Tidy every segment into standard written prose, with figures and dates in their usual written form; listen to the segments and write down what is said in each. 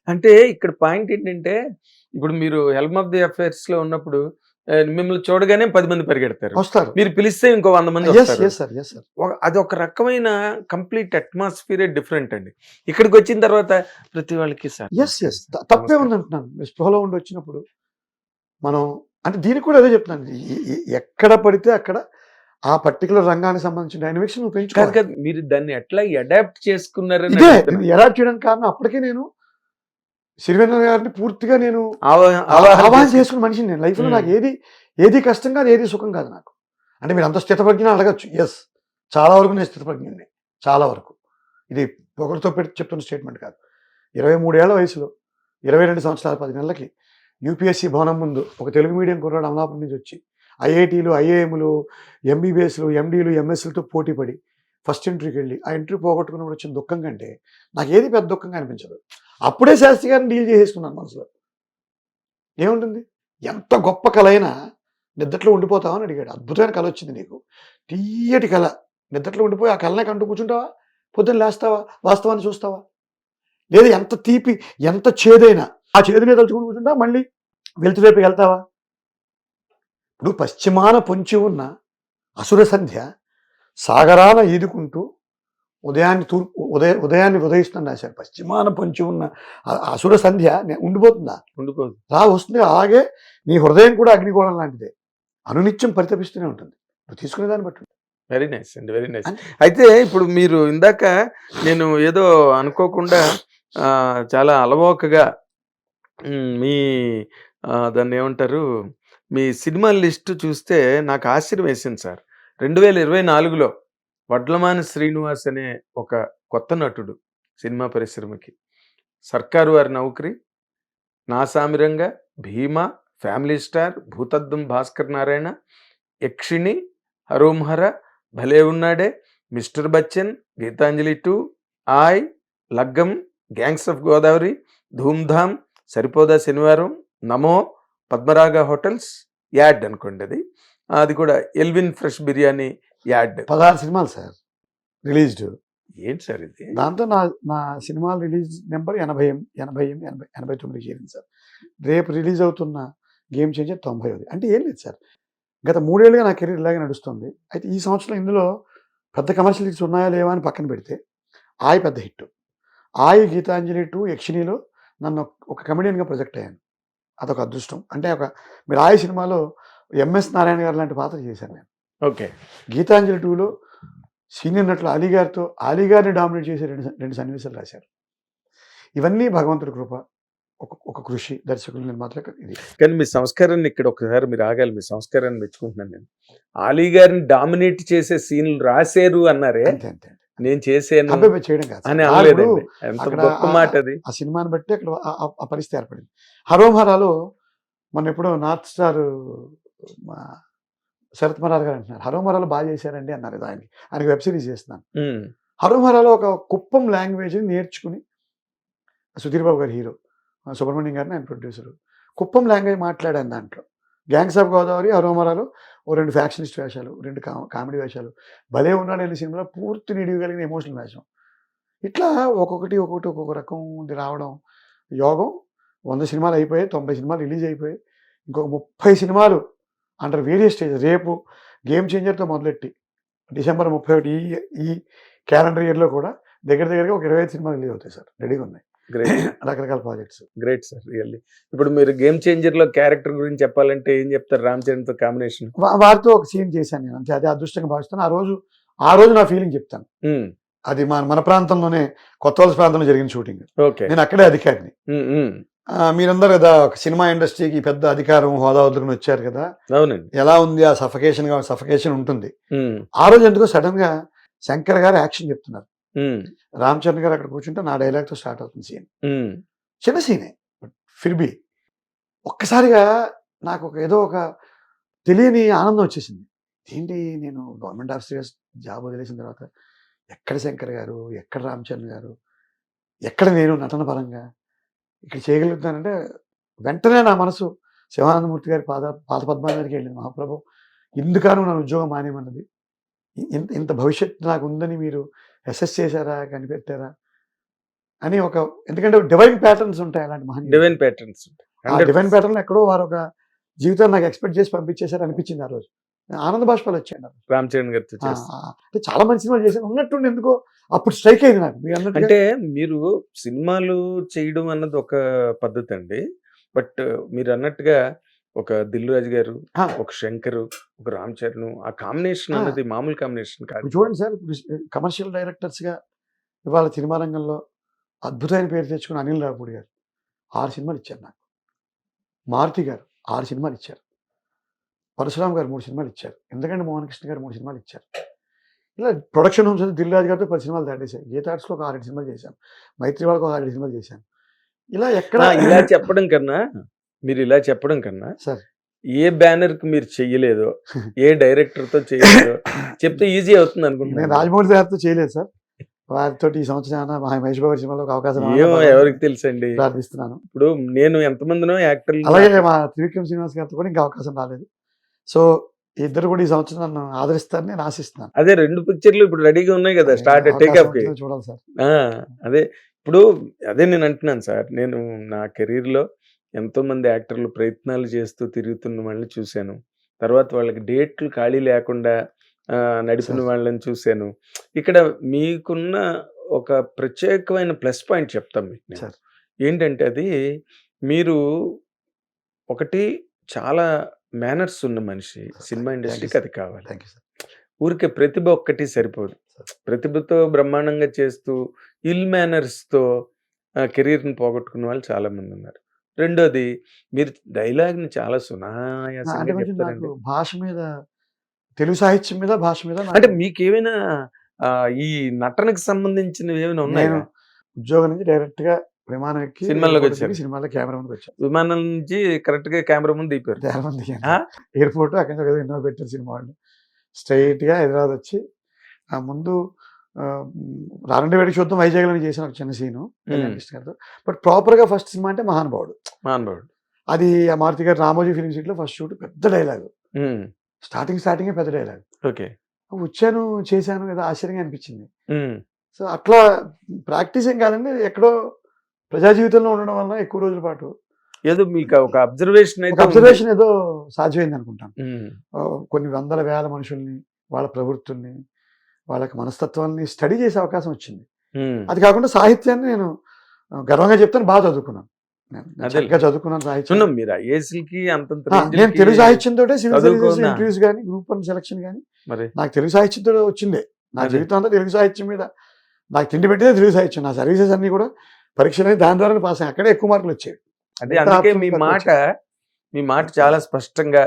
అంటే ఇక్కడ పాయింట్ ఏంటంటే, ఇప్పుడు మీరు 'హెల్మ్ ఆఫ్ ది అఫైర్స్‌లో' ఉన్నప్పుడు మిమ్మల్ని చూడగానే 10 మంది పరిగెడతారు. వస్తారు. మీరు పిలిస్తే ఇంకో 100 మంది యెస్. వస్తారు. Yes sir. Yes sir. అదొక రకమైన కంప్లీట్ అట్మాస్ఫియరే డిఫరెంట్ అండి. ఇక్కడికొచ్చిన తర్వాత ప్రతి వాళ్ళకి సార్ యెస్. నమస్తే యెస్. సార్. తప్పే నమస్కారం. ఉందంటున్నాను. మీరు స్పృహలో ఉండి వచ్చినప్పుడు మనం అంటే దీనికి కూడా అదే చెప్తున్నాను. ఎక్కడ పడితే అక్కడ ఆ పర్టిక్యులర్ రంగానికి సంబంధించిన డైనమిక్స్ నువ్వు కాదు పెంచుకోవాలి. కాదు. మీరు దాన్ని ఎట్లా అడాప్ట్ చేసుకున్నారని ఇదే అడుగుతున్నా. నేను అడాప్ట్ చేయడానికి కారణం అప్పటికే నేను సిరివెన్నెల గారిని పూర్తిగా నేను ఆవాహన ఆవాహన చేసి చేసుకున్న మనిషిని నేను. లైఫ్‌లో నాకు హ్మ్. ఏది కష్టం కాదు, ఏది సుఖం కాదు నాకు. అంటే మీరు అంత స్థితప్రజ్ఞ అడగొచ్చు. యెస్. చాలా వరకు నేను స్థితప్రజ్ఞుడిని. చాలా వరకు. ఇది పొగరుతో పెట్టి చెప్తున్న స్టేట్మెంట్ కాదు. 23 ఏళ్ల వయసులో 22 సంవత్సరాల 10 నెలలకి యూపీఎస్సీ భవనం ముందు ఒక తెలుగు మీడియం కుర్రాడు అమలాపురం నుంచి వచ్చి ఐఐటీలు, ఐఐఎంలు, ఎంబీబీఎస్లు, ఎండీలు, ఎంఎస్లతో పోటీ పడి ఫస్ట్ ఇంటర్వ్యూకి వెళ్ళి ఆ ఇంటర్వ్యూ పోగొట్టుకున్నప్పుడు వచ్చిన దుఃఖం కంటే నాకేది పెద్ద దుఃఖంగా అనిపించదు. అప్పుడే శాస్త్రి గారిని డీల్ చేసేసుకున్నాను మనసులో. ఏముంటుంది? ఎంత గొప్ప కలైనా నిద్దట్లో ఉండిపోతావని అడిగాడు. అద్భుతమైన కల వచ్చింది నీకు. తియ్యటి కల. నిద్దట్లో ఉండిపోయి ఆ కలనే కంటూ కూర్చుంటావా? పొద్దున్న లేస్తావా? వాస్తవాన్ని చూస్తావా? లేదా ఎంత తీపి, ఎంత చేదైనా ఆ చేదునే తలుచుకుని కూర్చుంటావా? మళ్ళీ వెలుతురు వైపుకి వెళ్తావా? ఇప్పుడు పశ్చిమాన పొంచి ఉన్న అసుర సంధ్య సాగరాన ఈదుకుంటూ ఉదయాన్ని ఉదయిస్తుందని రాశారు. పశ్చిమాన పొంచి ఉన్న అసుర సంధ్య ఉండిపోతుందా? ఉండిపోదు. వస్తుంది. అలాగే నీ హృదయం కూడా అగ్నిగోళం లాంటిదే. అనునిత్యం పరితపిస్తూనే ఉంటుంది. నువ్వు తీసుకునే దాన్ని బట్టి ఉంటుంది. వెరీ నైస్ అండి. Very nice. అంతే. అయితే ఇప్పుడు మీరు ఇందాక నేను ఏదో అనుకోకుండా చాలా అలవోకగా మీ దాన్నేమంటారు? మీ సినిమా లిస్ట్ చూస్తే నాకు ఆశ్చర్యం వేసింది సార్. 2024లో వడ్లమాని శ్రీనివాస్ అనే ఒక కొత్త నటుడు సినిమా పరిశ్రమకి. 'సర్కారు వారి నౌకరి', 'నా సామిరంగా', 'భీమా', 'ఫ్యామిలీ స్టార్', 'భూతద్దం భాస్కర్ నారాయణ', 'యక్షిణి', 'హరోం హర', 'భలే ఉన్నాడే', 'మిస్టర్ బచ్చన్', 'గీతాంజలి 2', 'ఆయ్', 'లగ్గం', 'గ్యాంగ్స్ ఆఫ్ గోదావరి', 'ధూమ్‌ధామ్', 'సరిపోదా శనివారం', 'నమో', 'పద్మరాగ హోటల్స్' యాడ్ అనుకోండి అది. అది కూడా 'ఎల్విన్ ఫ్రెష్ బిర్యానీ' యాడ్. 16 సినిమాలు సార్ రిలీజ్డ్. ఏంటి సార్ ఇది? దాంతో నా సినిమాలు రిలీజ్ నెంబర్ 89 చేరింది సార్. రేపు రిలీజ్ అవుతున్న గేమ్ చేంజర్ 90. అంటే ఏం లేదు సార్. గత 3 ఏళ్ళుగా నా కెరీర్ ఇలాగే నడుస్తుంది. అయితే ఈ సంవత్సరం ఇందులో పెద్ద కమర్షియల్ హిట్స్ ఉన్నాయా లేవా అని పక్కన పెడితే 'ఆయ్' పెద్ద హిట్. 'ఆయ్', 'గీతాంజలి 2', 'యక్షిణిలో' నన్ను ఒక కమెడియన్‌గా ప్రొజెక్ట్ అయ్యాను. అదొక అదృష్టం. అంటే మీరు 'ఆయ్' సినిమాలో ఎంఎస్ నారాయణ గారు లాంటి పాత్ర చేశాను నేను. ఓకే. 'గీతాంజలి 2'లో సీనియర్ నటులు అలీ గారిని డామినేట్ చేసే రెండు సన్నివేశాలు రాశారు. ఇవన్నీ భగవంతుడి కృప. ఒక కృషి దర్శకులు నిర్మాతలకు ఇది. కానీ మీ సంస్కారాన్ని ఇక్కడ ఒకసారి మీరు ఆగాలి. మీ సంస్కారాన్ని మెచ్చుకుంటున్నాను నేను. 'ఆలీ గారిని' డామినేట్ చేసే సీన్లు రాశారు అన్నారే. అంతే. నేను చేసాను అబ్బాయి చేయడం కాదు అని సార్. అనలేదండి. ఎంత అక్కడ గొప్ప మాట అది. ఆ సినిమాని బట్టి అక్కడ ఆ పరిస్థితి ఏర్పడింది. 'హరోం హరా'లో మొన్న ఎప్పుడో నార్త్ స్టార్ మా శరత్ మరార్ గారు అంటున్నారు, 'హరోం హరా'లో బాగా చేశారండి అన్నారు. ఆయనకి వెబ్ సిరీస్ చేస్తున్నాను. 'హరోం హరా'లో ఒక కుప్పం లాంగ్వేజ్ని నేర్చుకుని సుధీర్ బాబు గారు హీరో, సుబ్రహ్మణ్యం గారిని ఆయన ప్రొడ్యూసరు. కుప్పం లాంగ్వేజ్ మాట్లాడాను దాంట్లో. 'గ్యాంగ్స్ ఆఫ్ గోదావరి', 'హరోం హరా'లో ఓ 2 ఫ్యాక్షనిస్ట్ వేషాలు, 2 కామెడీ వేషాలు. 'భలే ఉన్నాడు' అనే సినిమాలో పూర్తి నిడివిగలిగిన ఎమోషనల్ వేషం. ఇట్లా ఒక్కొక్క రకం రావడం యోగం. 100 సినిమాలు అయిపోయాయి, 90 సినిమాలు రిలీజ్ అయిపోయాయి. ఇంకొక 30 సినిమాలు అండర్ వేరియస్ స్టేజ్. రేపు గేమ్ చేంజర్తో మొదలెట్టి డిసెంబర్ 31 ఈ క్యాలెండర్ ఇయర్లో కూడా దగ్గరగా ఒక 25 సినిమాలు రిలీజ్ అవుతాయి సార్. రెడీగా ఉన్నాయి. గ్రేట్. రకరకాల ప్రాజెక్ట్స్. Great sir really. ఇప్పుడు మీరు గేమ్ చేంజర్ లో క్యారెక్టర్ గురించి చెప్పాలంటే ఏం చెప్తారు? రామ్ చరణ్ తో కాంబినేషన్. వారితో ఒక సీన్ చేశాను నేను. అంతే, అదే అదృష్టంగా భావిస్తాను. ఆ రోజు నా ఫీలింగ్ చెప్తాను. అది మన ప్రాంతంలోనే, కొత్త వలస ప్రాంతంలో జరిగిన షూటింగ్. ఓకే. నేను అక్కడే అధికారిని. మీరందరూ కదా ఒక సినిమా ఇండస్ట్రీకి పెద్ద అధికారం హోదా వదులుకుని వచ్చారు కదా. అవునండి. ఎలా ఉంది ఆ సఫకేషన్ ఉంటుంది. ఆ రోజు ఎందుకో సడన్ గా శంకర్ గారు యాక్షన్ చెప్తున్నారు. రామ్ చరణ్ గారు అక్కడ కూర్చుంటే నా డైలాగ్ తో స్టార్ట్ అవుతుంది సీన్. చిన్న సీనే, ఫిర్బీ ఒక్కసారిగా నాకు ఏదో ఒక తెలియని ఆనందం వచ్చేసింది. ఏంటి, నేను గవర్నమెంట్ ఆఫీసర్ జాబ్ వదిలేసిన తర్వాత ఎక్కడ శంకర్ గారు, ఎక్కడ రామ్ చరణ్ గారు, ఎక్కడ నేను నటన పరంగా ఇక్కడ చేయగలుగుతానంటే వెంటనే నా మనసు శివానందమూర్తి గారి పాద పద్మాల దగ్గరికి వెళ్ళింది. మహాప్రభు, ఎందుకను నా ఉద్యోగం మానేమన్నది, ఇంత భవిష్యత్తు నాకు ఉందని మీరు అసెస్ చేశారా, కనిపెట్టారా? అని ఒక, ఎందుకంటే డివైన్ ప్యాటర్న్స్ ఉంటాయి అలాంటి మహనీయులు. డివైన్ ప్యాటర్న్స్ ఆ డివైన్ ప్యాటర్న్ ఎక్కడో వారు ఒక జీవితాన్ని నాకు ఎక్స్పెక్ట్ చేసి పంపించేశారు అనిపించింది ఆ రోజు. ఆనంద బాష్పాలు వచ్చాయండి ఆ రోజు. రామ్ చరణ్ గారితో ఆ, చేస్తారు. అంటే చాలా మంచి సినిమాలు చేశాను ఉన్నట్టుండి ఎందుకో అప్పుడు స్ట్రైక్ అయింది నాకు మీరు అన్నట్టుగా. అంటే మీరు సినిమాలు చేయడం అన్నది ఒక పద్ధతి అండి. బట్ మీరు అన్నట్టుగా ఒక దిల్ రాజు గారు, ఆ, ఒక శంకర్, ఒక రామ్ చరణ్, ఆ కాంబినేషన్ ఆ. అన్నది మామూలు కాంబినేషన్ కాదు. ఇప్పుడు చూడండి సార్, ఇప్పుడు కమర్షియల్ డైరెక్టర్స్గా ఇవాళ సినిమా రంగంలో అద్భుతమైన పేరు తెచ్చుకున్న అనిల్ రావుపూడి గారు 6 సినిమాలు ఇచ్చారు నాకు. మారుతి గారు 6 సినిమాలు ఇచ్చారు. పరశురామ్ గారు 3 సినిమాలు ఇచ్చారు. ఎందుకంటే మోహన్ కృష్ణ గారు 3 సినిమాలు ఇచ్చారు. ఇలా ప్రొడక్షన్ హోమ్స్ దిల్ రాజు గారితో 10 సినిమాలు దాటేశారు. గీత ఆర్ట్స్లో ఒక 6 సినిమాలు చేశాను. మైత్రి వాళ్ళకి ఒక 6 సినిమాలు చేశాను. ఇలా ఎక్కడ ఇలా చెప్పడం కన్నా మీరు ఇలా చెప్పడం కన్నా సార్ ఏ బ్యానర్ కి మీరు చెయ్యలేదో, ఏ డైరెక్టర్ తో చేయలేదో చెప్తే ఈజీ అవుతుంది నేను అనుకుంటున్నాను. రాజమౌళి గారితో చేయలేదు సార్. వారితో ఈ సంవత్సరం ఏమన్నా మహేష్ బాబు సినిమాలో ఒక అవకాశం రావాలని ఏమో ఎవరికి తెలుసండి. ప్రార్థిస్తున్నాను. ఇప్పుడు నేను ఎంతమందినో యాక్టర్లు అలాగే మా త్రివిక్రమ్ శ్రీనివాస్ గారితో కూడా ఇంకా అవకాశం రాలేదు. సో ఇద్దరు కూడా ఈ సంవత్సరం నన్ను ఆదరిస్తారని నేను ఆశిస్తున్నాను. అదే 2 పిక్చర్లు ఇప్పుడు రెడీగా ఉన్నాయి కదా స్టార్ట్ టేక్ అవకాశం అప్ కి. ఉంటుందో చూడాలి సార్. అదే ఇప్పుడు అదే నేను అంటున్నాను సార్. నేను నా కెరీర్ లో ఎంతో మంది యాక్టర్లు ప్రయత్నాలు చేస్తూ తిరుగుతున్న వాళ్ళని చూశాను. తర్వాత వాళ్ళకి డేట్లు ఖాళీ లేకుండా నడిపిన సార్. వాళ్ళని చూశాను. ఇక్కడ మీకున్న ఒక ప్రత్యేకమైన ప్లస్ పాయింట్ చెప్తాను మీకు నేను. సార్ ఏంటంటే అది మీరు ఒకటి చాలా మేనర్స్ ఉన్న మనిషి. సినిమా ఇండస్ట్రీకి అది కావాలి. Thank you sir. ఊరికే ప్రతిభ ఒక్కటి సరిపోదు. సార్. ప్రతిభతో బ్రహ్మాండంగా చేస్తూ ఇల్ మేనర్స్తో కెరీర్ని పోగొట్టుకున్న వాళ్ళు చాలా మంది ఉన్నారు. రెండోది మీరు డైలాగ్ని చాలా అంటే సునాయాసంగా కొంచెం చెప్తారండి. నాకు భాష మీద, తెలుగు సాహిత్యం మీద, భాష మీద అంటే మీకేమైనా ఈ నటనకు సంబంధించినవి ఏమైనా ఉన్నాయా? నేను ఉద్యోగం నుంచి డైరెక్ట్ గా విమానం ఎక్కి సినిమాల్లోకి airport వచ్చారు. దిగి సినిమాలో కెమెరా ముందుకు వచ్చాను. విమానం నుంచి కరెక్ట్ గా కెమెరా ముందు దిగిపోయారు. కెమెరా ముందు దిగాను. ఆ? ఎయిర్పోర్ట్ అక్కడ నుంచి ఒక ఎన్నో పెట్టారు సినిమా వాళ్ళు. స్ట్రైట్ గా హైదరాబాద్ వచ్చి ఆ ముందు రారండి వేడి చూద్దాం వైజాగ్లో చేసిన ఒక చిన్న సీను కృష్ణ గారితో. బట్ ప్రాపర్ గా ఫస్ట్ సినిమా అంటే మహానుభావుడు. మహానుభావుడు. అది ఆ మారుతి గారు రామోజీ ఫిల్మ్ సిటీలో ఫస్ట్ షూట్. పెద్ద డైలాగ్, స్టార్టింగ్ పెద్ద డైలాగ్. ఓకే. వచ్చాను చేశాను ఏదో ఆశ్చర్యంగా అనిపించింది. సో అట్లా ప్రాక్టీస్ ఏం కాదండి, ఎక్కడో ప్రజా జీవితంలో ఉండడం వల్ల ఎక్కువ రోజుల పాటు ఏదో మీకు ఒక అబ్జర్వేషన్ అయితే ఉంది. అబ్జర్వేషన్ ఏదో సాధ్యమైంది అనుకుంటాను. ఉమ్. కొన్ని వందల వేల మనుషుల్ని, వాళ్ళ ప్రవృత్తుల్ని, వాళ్ళకి మనస్తత్వాన్ని స్టడీ చేసే అవకాశం వచ్చింది. ఉమ్. అది కాకుండా సాహిత్యాన్ని నేను గర్వంగా చెప్తాను, బాగా చదువుకున్నాను. నేను అదే. చక్కగా చదువుకున్నాను సాహిత్యం. చూడండి, మీరు ఐఏఎస్కి అంతంత నేను రేంజ్కి తెలుగు సాహిత్యంతో సివిల్ సర్వీసెస్ చదువుకున్నా. ఇంటర్వ్యూస్ కానీ, గ్రూప్ 1 సెలక్షన్ కానీ మరి నాకు తెలుగు సాహిత్యంతో వచ్చిందే. నా అదే. జీవితం అంతా తెలుగు సాహిత్యం మీద. నాకు తిండి పెట్టేదే తెలుగు సాహిత్యం. నా సర్వీసెస్ అన్ని కూడా పరీక్షలు దాని ద్వారా పాస్ అయ్యాయి. అక్కడే ఎక్కువ మార్కులు వచ్చాయి. అదే ఎంత అందుకే ఆప్షన్ మీ తక్కువ మాట మీ మాట చాలా స్పష్టంగా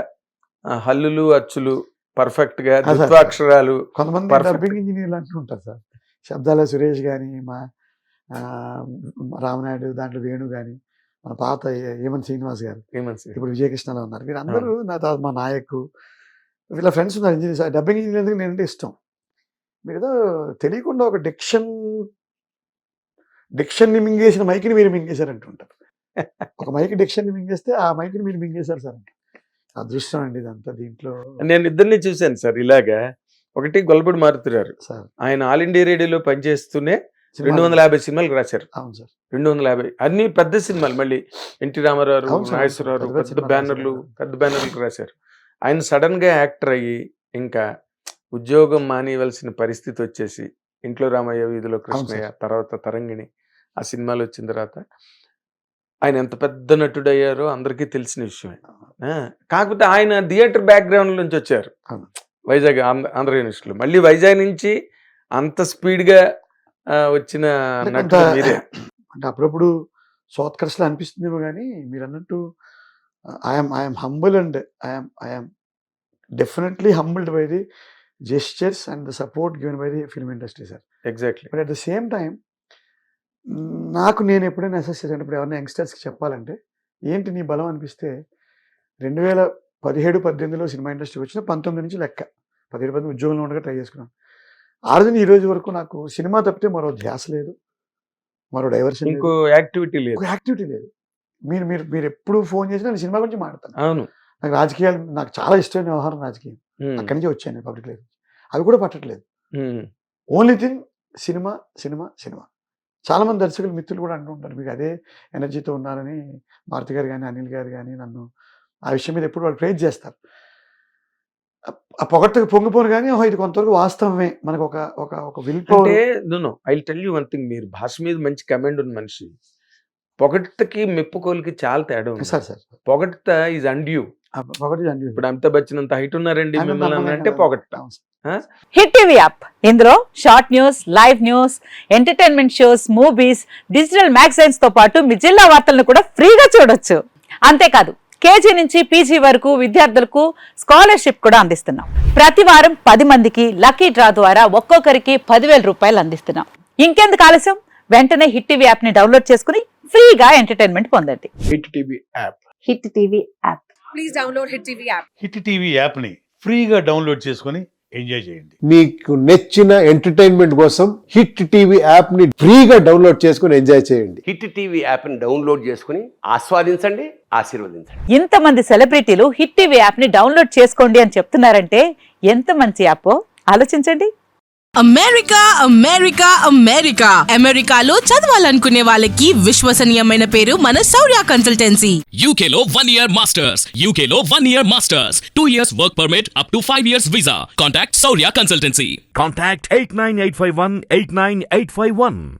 హల్లులు అచ్చులు పర్ఫెక్ట్ గా అదే సార్. ద్విత్వాక్షరాలు కొంతమంది Perfect. డబ్బింగ్ ఇంజనీర్లు అంటూ ఉంటారు సార్. శబ్దాల సురేష్ కానీ, మా రామనాయుడు, దాంట్లో వేణు కానీ, మన పాత ఏమన్ శ్రీనివాస్ గారు, ఏమని ఇప్పుడు విజయకృష్ణలో ఉన్నారు. వీరందరూ నా తర్వాత మా నాయక్, వీళ్ళ ఫ్రెండ్స్ ఉన్నారు ఇంజనీర్స్. డబ్బింగ్ ఇంజనీర్ ఎందుకు నేనంటే ఇష్టం. మీరు ఏదో తెలియకుండా ఒక డిక్షన్ని మింగేసిన మైక్ని మీరు మింగేశారు అంటుంటారు. ఒక మైక్ డిక్షన్ని మింగేస్తే ఆ మైక్ని మీరు మింగేశారు సార్ అంటే. అదృష్టం అండి ఇదంతా దీంట్లో నేను ఇద్దరిని చూశాను సార్ ఇలాగా. ఒకటి గొల్లపూడి మారుతున్నారు. సార్. ఆయన ఆల్ ఇండియా రేడియోలో పనిచేస్తూనే సినిమా- 250 సినిమాలు రాశారు. అవును సార్. 250 అన్ని పెద్ద సినిమాలు. మళ్ళీ ఎన్టీ రామారావు, అవును సార్. నాగేశ్వరరావు పెద్ద పెద్ద సినిమాలు బ్యానర్లు రాశారు. పెద్ద బ్యానర్లు రాశారు. ఆయన సడన్ గా యాక్టర్ అయ్యి ఇంకా ఉద్యోగం మానేయవలసిన పరిస్థితి వచ్చేసి ఇంట్లో రామయ్య, వీధిలో కృష్ణయ్య, తర్వాత తరంగిణి ఆ సినిమాలు వచ్చిన తర్వాత ఆయన ఎంత పెద్ద నటుడు అయ్యారో అందరికీ తెలిసిన విషయమే. కాకపోతే ఆయన థియేటర్ బ్యాక్గ్రౌండ్ నుంచి వచ్చారు. అవును. వైజాగ్ ఆంధ్ర యూనివర్సిటీలో. మళ్ళీ వైజాగ్ నుంచి అంత స్పీడ్గా వచ్చిన అంటే నటుడు కొంత- మీరే. అంటే అప్పుడప్పుడు సోత్కర్షలు అనిపిస్తుందేమో కానీ మీరు అన్నట్టు I'm humble and I'm definitely humbled by the gestures and the support given by the film industry sir. Exactly. But at the same time నాకు నేను ఎప్పుడైనా అసెస్ చేశాను. ఇప్పుడు ఎవరైనా యంగ్స్టర్స్కి చెప్పాలంటే ఏంటి నీ బలం అనిపిస్తే 2017-18లో సినిమా ఇండస్ట్రీకి వచ్చిన 19 నుంచి లెక్క 17 ఉద్యోగంలో ఉండగా ట్రై చేసుకున్నాను. ఆ రోజు ఈ రోజు వరకు నాకు సినిమా తప్పితే మరో ధ్యాస లేదు, మరో డైవర్షన్ లేదు, ఇంకో యాక్టివిటీ లేదు. ఇంకో యాక్టివిటీ లేదు. మీరు మీరు మీరు ఎప్పుడు ఫోన్ చేసినా నేను సినిమా గురించి మాట్లాడతాను. అవును. నాకు రాజకీయాలు నాకు చాలా ఇష్టమైన వ్యవహారం రాజకీయం. అక్కడి నుంచి వచ్చాను పబ్లిక్ లైఫ్. అవి కూడా పట్టట్లేదు. Um. Only thing cinema cinema cinema. చాలామంది దర్శకులు మిత్రులు కూడా అంటూ ఉంటారు, మీకు అదే ఎనర్జీతో ఉన్నారని. మారుతి గారు కానీ, అనిల్ గారు కానీ నన్ను ఆ విషయం మీద ఎప్పుడు వాళ్ళు ప్రేజ్ చేస్తారు. ఆ పొగట్టుకు పొంగిపోను కానీ, ఓహో ఇది కొంతవరకు వాస్తవమే, మనకు ఒక ఒక ఒక విల్ అంటే power. No I tell you one thing, మీరు భాష మీద మంచి కమాండ్ ఉన్న మనిషి. పొగడ్తకి మెప్పుకోలికి చాలా తేడా ఉంది. సార్ సార్ పొగడ్త ఈజ్ అండ్యూ. పొగటి అండి. ఇప్పుడు అమితాబ్ బచ్చన్ అంత హైట్ ఉన్నారండి మిమ్మల్ని అని అంటే పొగడ్త. హిట్ టీవీ యాప్, ఇందులో short news, live news, entertainment shows, movies, digital magazines తో పాటు మీ జిల్లా వార్తలను కూడా ఫ్రీగా చూడొచ్చు. అంతేకాదు కేజీ నుంచి పీజీ వరకు విద్యార్థులకు స్కాలర్షిప్ కూడా అందిస్తున్నాం. ప్రతి వారం 10 మందికి లక్కీ డ్రా ద్వారా ఒక్కొక్కరికి 10,000 రూపాయలు అందిస్తున్నాం. ఇంకెందుకు ఆలస్యం, వెంటనే హిట్ టీవీ యాప్ ని డౌన్లోడ్ చేసుకుని ఫ్రీగా ఎంటర్టైన్మెంట్ పొందండి. Hit TV app. Hit TV app. Please download Hit TV app. Hit TV యాప్ని ఫ్రీగా డౌన్లోడ్ చేసుకొని ఎంజాయ్ చేయండి. మీకు నచ్చిన ఎంటర్టైన్మెంట్ కోసం హిట్ టీవీ యాప్ ని ఫ్రీగా డౌన్లోడ్ చేసుకుని ఎంజాయ్ చేయండి. హిట్ టీవీ యాప్ని డౌన్లోడ్ చేసుకుని ఆస్వాదించండి, ఆశీర్వదించండి. ఇంతమంది సెలబ్రిటీలు హిట్ టీవీ యాప్ ని డౌన్లోడ్ చేసుకోండి అని చెప్తున్నారంటే ఎంత మంచి యాప్ ఆలోచించండి. అమెరికా అమెరికా అమెరికా అమెరికాలో చదవాలనుకునే వాళ్ళకి విశ్వసనీయమైన పేరు మన శౌర్య consultancy. UK Law 1 Year Masters. UK Law 1 Year Masters. 2 years work permit up to 5 years visa. Contact Saurya Consultancy. Contact 89851 89851.